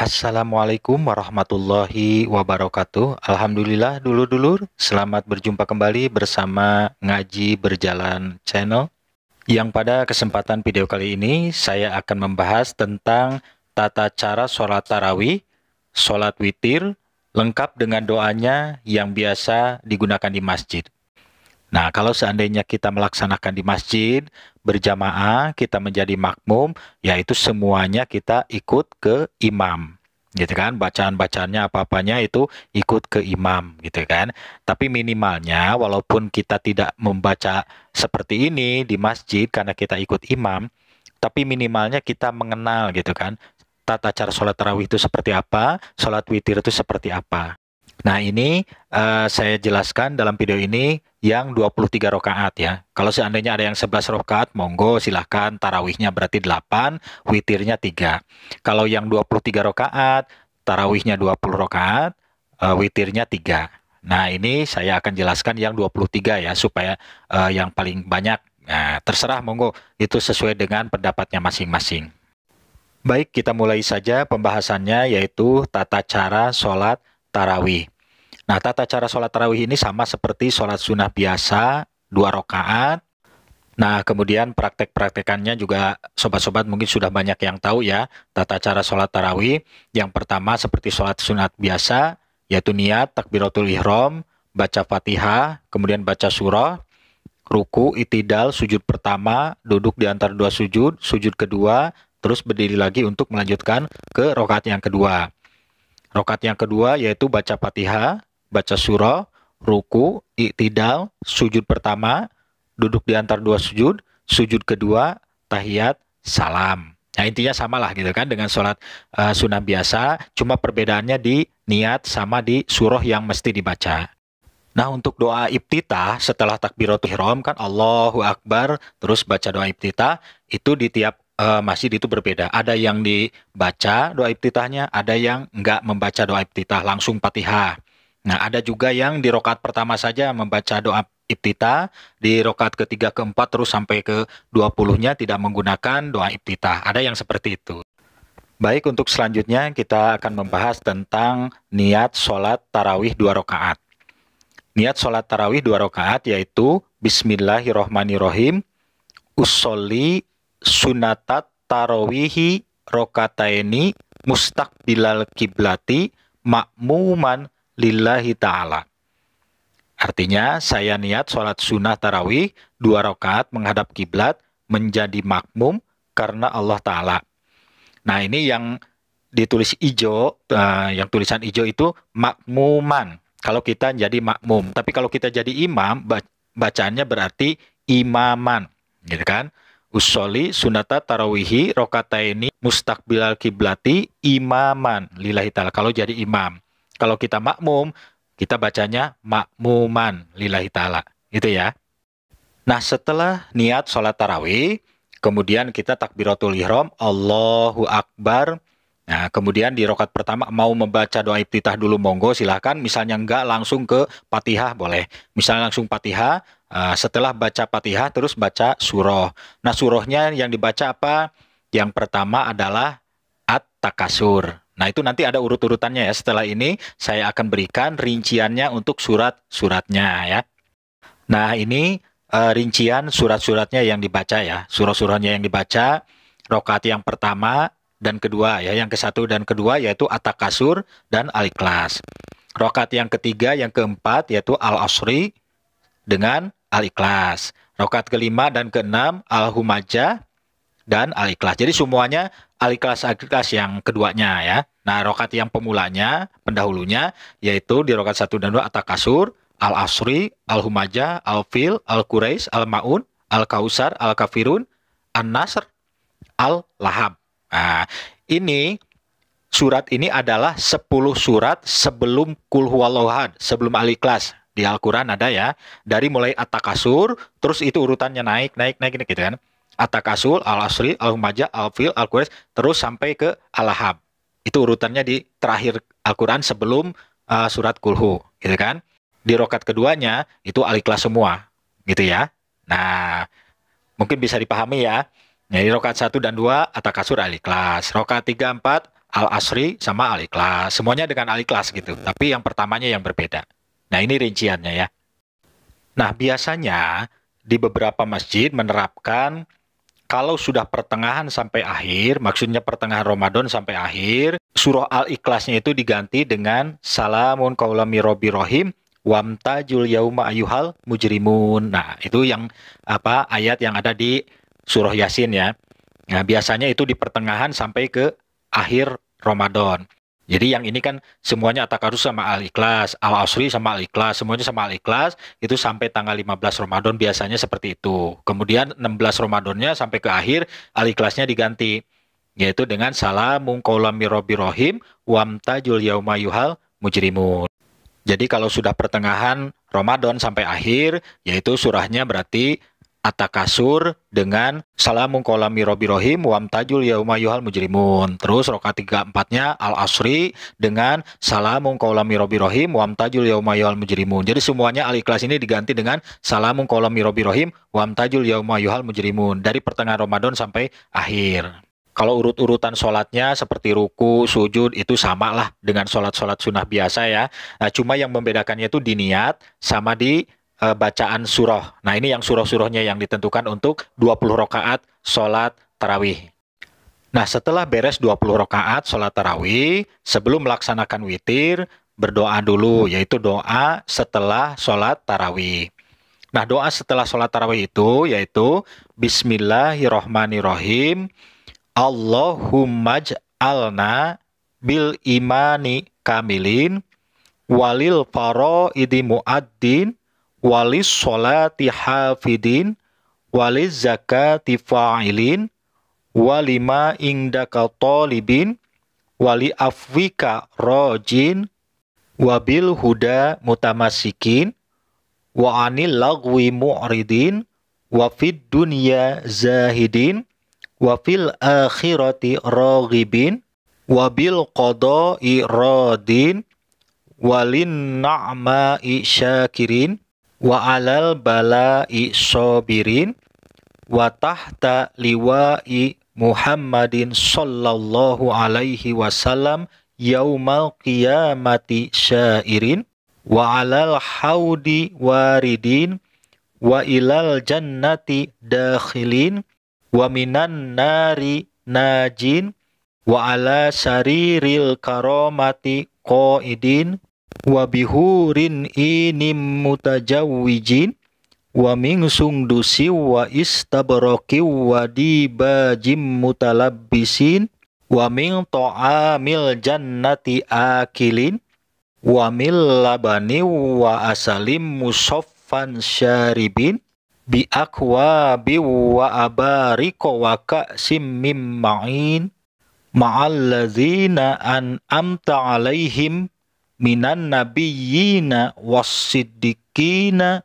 Assalamualaikum warahmatullahi wabarakatuh. Alhamdulillah dulur-dulur, selamat berjumpa kembali bersama Ngaji Berjalan Channel. Yang pada kesempatan video kali ini, saya akan membahas tentang tata cara sholat tarawih, sholat witir, lengkap dengan doanya yang biasa digunakan di masjid. Nah, kalau seandainya kita melaksanakan di masjid, berjamaah, kita menjadi makmum, yaitu semuanya kita ikut ke imam. Gitu kan, bacaan-bacaannya apa-apanya itu ikut ke imam, gitu kan. Tapi minimalnya, walaupun kita tidak membaca seperti ini di masjid karena kita ikut imam, tapi minimalnya kita mengenal gitu kan, tata cara sholat tarawih itu seperti apa, sholat witir itu seperti apa. Nah, ini saya jelaskan dalam video ini yang 23 rakaat ya. Kalau seandainya ada yang 11 rakaat, monggo silahkan tarawihnya berarti 8, witirnya 3. Kalau yang 23 rakaat, tarawihnya 20 rakaat, witirnya 3. Nah, ini saya akan jelaskan yang 23 ya, supaya yang paling banyak. Nah, terserah monggo, itu sesuai dengan pendapatnya masing-masing. Baik, kita mulai saja pembahasannya, yaitu tata cara sholat tarawih. Nah, tata cara sholat tarawih ini sama seperti sholat sunnah biasa, 2 rakaat. Nah, kemudian praktek-praktekannya juga sobat-sobat mungkin sudah banyak yang tahu ya, tata cara sholat tarawih. Yang pertama seperti sholat sunat biasa, yaitu niat, takbiratul ihram, baca fatihah, kemudian baca surah, ruku, itidal, sujud pertama, duduk di antara dua sujud, sujud kedua, terus berdiri lagi untuk melanjutkan ke rakaat yang kedua. Rakaat yang kedua yaitu baca Fatihah, baca surah, ruku, i'tidal, sujud pertama, duduk di antara dua sujud, sujud kedua, tahiyat, salam. Nah, intinya sama lah gitu kan dengan sholat sunnah biasa, cuma perbedaannya di niat sama di surah yang mesti dibaca. Nah, untuk doa iftitah setelah takbiratul ihram kan Allahu Akbar, terus baca doa iftitah, itu di tiap masjid itu berbeda. Ada yang dibaca doa iftitahnya, ada yang enggak membaca doa iftitah, langsung Fatihah. Nah, ada juga yang di rokaat pertama saja membaca doa iftitah, di rokaat ketiga, keempat, terus sampai ke 20-nya tidak menggunakan doa iftitah. Ada yang seperti itu. Baik, untuk selanjutnya kita akan membahas tentang niat sholat tarawih 2 rakaat. Niat sholat tarawih 2 rakaat yaitu Bismillahirrohmanirrohim, usolli sunatat tarawihi rokataini mustaqbilal kiblati makmuman lillahi ta'ala. Artinya, saya niat sholat sunnah tarawih 2 rakaat menghadap kiblat menjadi makmum karena Allah Ta'ala. Nah, ini yang ditulis hijau, yang tulisan hijau itu makmuman. Kalau kita jadi makmum. Tapi kalau kita jadi imam, bacaannya berarti imaman. Gitu kan? Usolli sunata tarawihi rokataini mustaqbilal kiblati imaman lillahi ta'ala. Kalau jadi imam. Kalau kita makmum, kita bacanya makmuman lillahi ta'ala. Gitu ya. Nah, setelah niat sholat tarawih, kemudian kita takbiratul ihram, Allahu Akbar. Nah, kemudian di rakaat pertama mau membaca doa iftitah dulu, monggo silahkan. Misalnya enggak, langsung ke Fatihah boleh. Misalnya langsung Fatihah, setelah baca Fatihah terus baca surah. Nah, surahnya yang dibaca apa? Yang pertama adalah At-Takasur. Nah, itu nanti ada urut-urutannya ya. Setelah ini saya akan berikan rinciannya untuk surat-suratnya ya. Nah, ini rincian surat-suratnya yang dibaca ya. Surah-surahnya yang dibaca, rakaat yang pertama dan kedua ya, yang ke-1 dan kedua yaitu At-Takasur dan Al-Ikhlas. Rakaat yang ketiga, yang keempat yaitu Al-Asri dengan Al-Ikhlas. Rakaat kelima dan keenam Al-Humajah dan Al-Ikhlas. Jadi semuanya Al-Ikhlas yang keduanya ya. Nah, rakaat yang pemulanya, pendahulunya yaitu di rakaat 1 dan 2 At-Takasur, Al-Asri, Al-Humajah, Al-Fil, Al-Quraisy, Al-Maun, Al-Kausar, Al-Kafirun, An-Nasr, Al-Lahab. Nah, ini surat ini adalah 10 surat sebelum Qul Huwallahu Ahad, sebelum Al-Ikhlas. Di Al-Quran ada ya, dari mulai At-Takasur, terus itu urutannya naik gitu kan. At-Takasur, Al-Asri, Al-Humajah, Al-Fil, Al-Quraisy, terus sampai ke Al-Lahab. Itu urutannya di terakhir Al-Quran sebelum surat Qul gitu kan. Di rokat keduanya itu Al-Ikhlas semua, gitu ya. Nah, mungkin bisa dipahami ya. Jadi rokaat 1 dan 2 At-Takasur Al-Ikhlas. Rokaat 3, 4 Al-Asri sama Al-Ikhlas. Semuanya dengan Al-Ikhlas gitu, tapi yang pertamanya yang berbeda. Nah, ini rinciannya ya. Nah, biasanya di beberapa masjid menerapkan kalau sudah pertengahan sampai akhir, maksudnya pertengahan Ramadan sampai akhir, surah Al-Ikhlasnya itu diganti dengan Salamun qaulami Robbi Rohim wamtajul yauma ayyuhal mujrimun. Nah, itu yang ayat yang ada di surah Yasin ya. Nah, biasanya itu di pertengahan sampai ke akhir Ramadan. Jadi yang ini kan semuanya At-Takarus sama Al-Ikhlas, Al-Asri sama Al-Ikhlas, semuanya sama Al-Ikhlas, itu sampai tanggal 15 Ramadan biasanya seperti itu. Kemudian 16 Ramadannya sampai ke akhir, Al-Ikhlasnya diganti, yaitu dengan Salamun qaulam mir Rabbir Rahim wamtajul yauma yuhal mujrimun. Jadi kalau sudah pertengahan Ramadan sampai akhir, yaitu surahnya berarti At-Takasur dengan Salamun qaulam mir Rabbir Rahim wamtajul yauma yuhal mujrimun. Terus rakaat 3-4-nya Al-Asri dengan Salamun qaulam mir Rabbir Rahim wamtajul yauma yuhal mujrimun. Jadi semuanya Al-Ikhlas ini diganti dengan Salamun qaulam mir Rabbir Rahim wamtajul yauma yuhal mujrimun dari pertengahan Ramadan sampai akhir. Kalau urut-urutan sholatnya seperti ruku, sujud, itu sama lah dengan sholat-sholat sunnah biasa ya. Nah, cuma yang membedakannya itu di niat sama di bacaan surah. Nah, ini yang surah-surahnya yang ditentukan untuk 20 rakaat sholat tarawih. Nah, setelah beres 20 rakaat sholat tarawih, sebelum melaksanakan witir, berdoa dulu, yaitu doa setelah sholat tarawih. Nah, doa setelah sholat tarawih itu yaitu Bismillahirrohmanirrohim, Allahumma j'alna bil imani kamilin, walil faraidi muaddin, walis sholati hafidin, walis zakati fa'ilin, walima indaka talibin, wali afwika rojin, wabil huda mutamasikin, wa anil lagwi mu'ridin, wa fid dunya zahidin, wa fil akhirati raghibin, wa bil qada'i radin, walin na'ma'i syakirin, wa alal bala'i sabirin, wa tahta liwa'i Muhammadin sallallahu alaihi wasallam yaumal qiyamati syairin, wa alal haudi waridin, wa ilal jannati dakhilin, wa minan nari najin, wa ala sariril karamati qaidin, wa bihurin inim mutajawwijin, wa min sungdusi wa istabraki wa dibajim mutalabbisin, wa min ta'amil jannati akilin, wa min labani wa asalim musaffan syaribin, bi akwabi wa abariko wa ka'sim mim ma'in, ma'alladzina an'amta alaihim minan nabiyyina was-siddiqina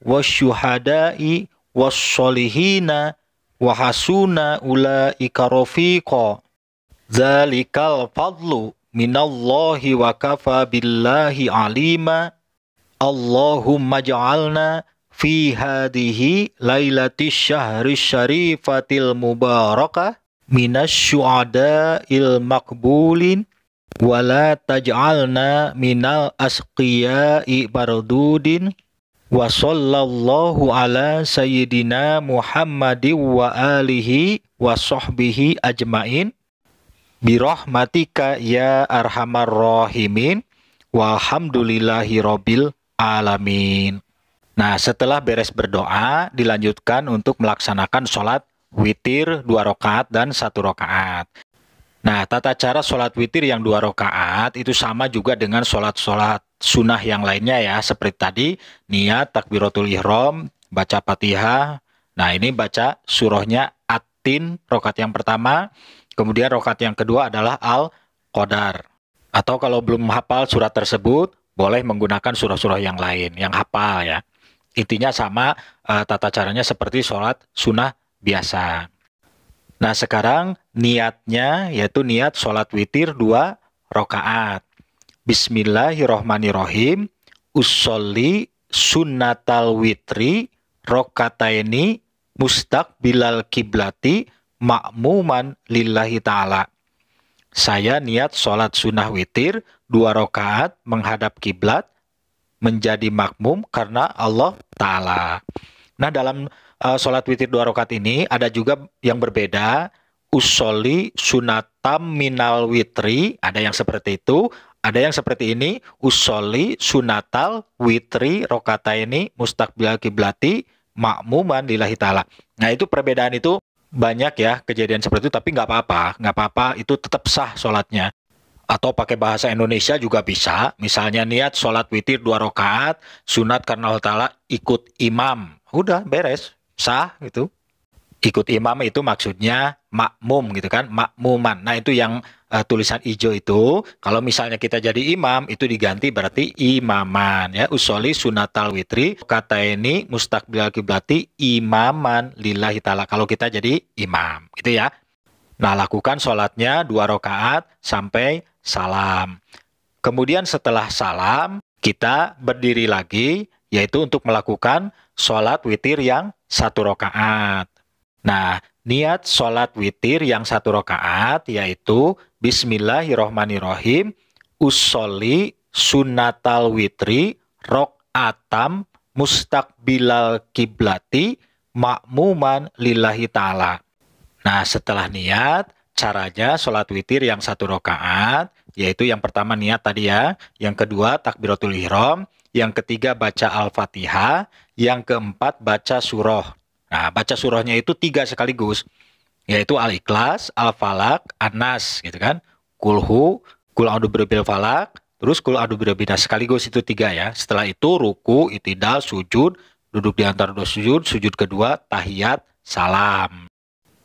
wasyuhada'i was-solihina wa hasuna ulaika rafiqa. Dzalikal fadlu minallahi wa kafa billahi alima. Allahumma ja'alna fi hadhihi lailatis syahri syarifatil mubarakah minas syuhada'il maqbulin, wa la taj'alna minal asqiya'i bardudin, wa sallallahu ala sayyidina Muhammadin wa alihi wa sahbihi ajmain birahmatika ya arhamar rahimin walhamdulillahi rabbil alamin. Nah, setelah beres berdoa, dilanjutkan untuk melaksanakan sholat witir 2 rakaat dan 1 rakaat. Nah, tata cara sholat witir yang 2 rakaat itu sama juga dengan sholat-sholat sunnah yang lainnya ya. Seperti tadi, niat, takbiratul ihram, baca Fatihah. Nah, ini baca surahnya At-Tin, rakaat yang pertama. Kemudian rakaat yang kedua adalah Al-Qadar. Atau kalau belum hafal surat tersebut, boleh menggunakan surah-surah yang lain, yang hafal ya. Intinya sama, tata caranya seperti sholat sunnah biasa. Nah, sekarang niatnya yaitu niat sholat witir 2 rakaat. Bismillahirrohmanirrohim. Usolli sunnatal witri rokataini mustaqbilal kiblati ma'muman lillahi ta'ala. saya niat sholat sunnah witir 2 rakaat menghadap kiblat menjadi makmum karena Allah Ta'ala. Nah, dalam sholat witir 2 rakaat ini ada juga yang berbeda. Usolli sunatam minal witri, ada yang seperti itu. Ada yang seperti ini, usolli sunatal witri rokataini mustaqbilal kiblati makmuman lillahi ta'ala. Nah, itu perbedaan itu banyak ya kejadian seperti itu, tapi nggak apa-apa, itu tetap sah sholatnya. Atau pakai bahasa Indonesia juga bisa, misalnya niat sholat witir 2 rakaat, sunat karena Allah Ta'ala, ikut imam. Udah, beres, sah gitu. Ikut imam itu maksudnya makmum gitu kan, makmuman. Nah, itu yang tulisan hijau itu. Kalau misalnya kita jadi imam, itu diganti berarti imaman ya. Usolli sunatal witri kata ini mustaqbilal kiblati imaman lillahi ta'ala. Kalau kita jadi imam gitu ya. Nah, lakukan sholatnya 2 rakaat sampai salam. Kemudian setelah salam, kita berdiri lagi, yaitu untuk melakukan sholat witir yang 1 rakaat. Nah, niat sholat witir yang 1 rakaat yaitu Bismillahirrohmanirrohim usolli sunnatal witri rok'atam mustaqbilal kiblati makmuman lillahi ta'ala. Nah, setelah niat, caranya sholat witir yang 1 rakaat yaitu yang pertama niat tadi ya, yang kedua takbiratul ihram, yang ketiga baca Al-Fatihah, yang keempat baca surah. Nah, baca surahnya itu 3 sekaligus, yaitu Al-Ikhlas, Al-Falaq, An-Nas, gitu kan. Kulhu, Kul a'udzu birabbil falaq, terus Kul a'udzu birabbin nas, sekaligus itu 3 ya. Setelah itu ruku, itidal, sujud, duduk di antara 2 sujud, sujud kedua, tahiyat, salam.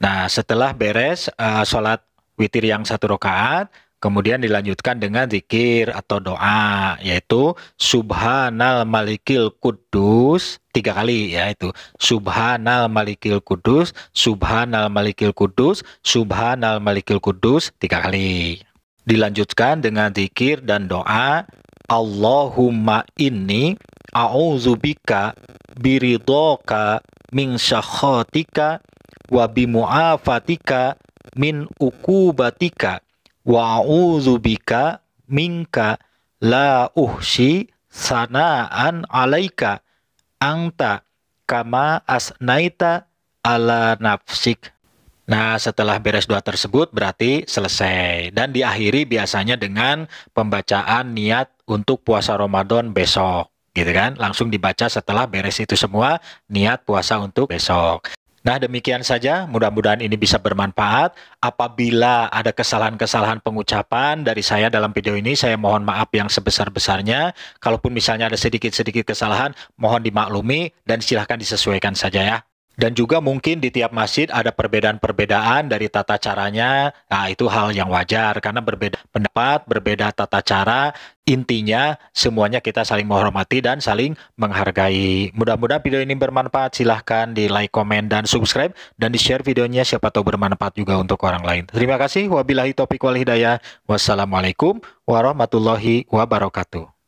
Nah, setelah beres sholat witir yang 1 rakaat, kemudian dilanjutkan dengan zikir atau doa, yaitu Subhanal Malikil Kudus 3 kali ya itu. Subhanal Malikil Kudus, Subhanal Malikil Kudus, Subhanal Malikil Kudus 3 kali. Dilanjutkan dengan zikir dan doa Allahumma inni a'udzubika biridhoka min syakhatika wa bimu'afatika min ukubatika wa a'udzubika minka la uhsi sana'an 'alaika anta kama asnaita ala nafsik. Nah, setelah beres doa tersebut berarti selesai dan diakhiri biasanya dengan pembacaan niat untuk puasa Ramadan besok, gitu kan? Langsung dibaca setelah beres itu semua niat puasa untuk besok. Nah, demikian saja. Mudah-mudahan ini bisa bermanfaat. Apabila ada kesalahan-kesalahan pengucapan dari saya dalam video ini, saya mohon maaf yang sebesar-besarnya. Kalaupun misalnya ada sedikit-sedikit kesalahan, mohon dimaklumi dan silahkan disesuaikan saja ya. Dan juga mungkin di tiap masjid ada perbedaan-perbedaan dari tata caranya. Nah, itu hal yang wajar karena berbeda pendapat, berbeda tata cara. Intinya semuanya kita saling menghormati dan saling menghargai. Mudah-mudahan video ini bermanfaat. Silahkan di like, komen, dan subscribe. Dan di share videonya siapa tahu bermanfaat juga untuk orang lain. Terima kasih. Wabillahi taufiq wal hidayah. Wassalamualaikum warahmatullahi wabarakatuh.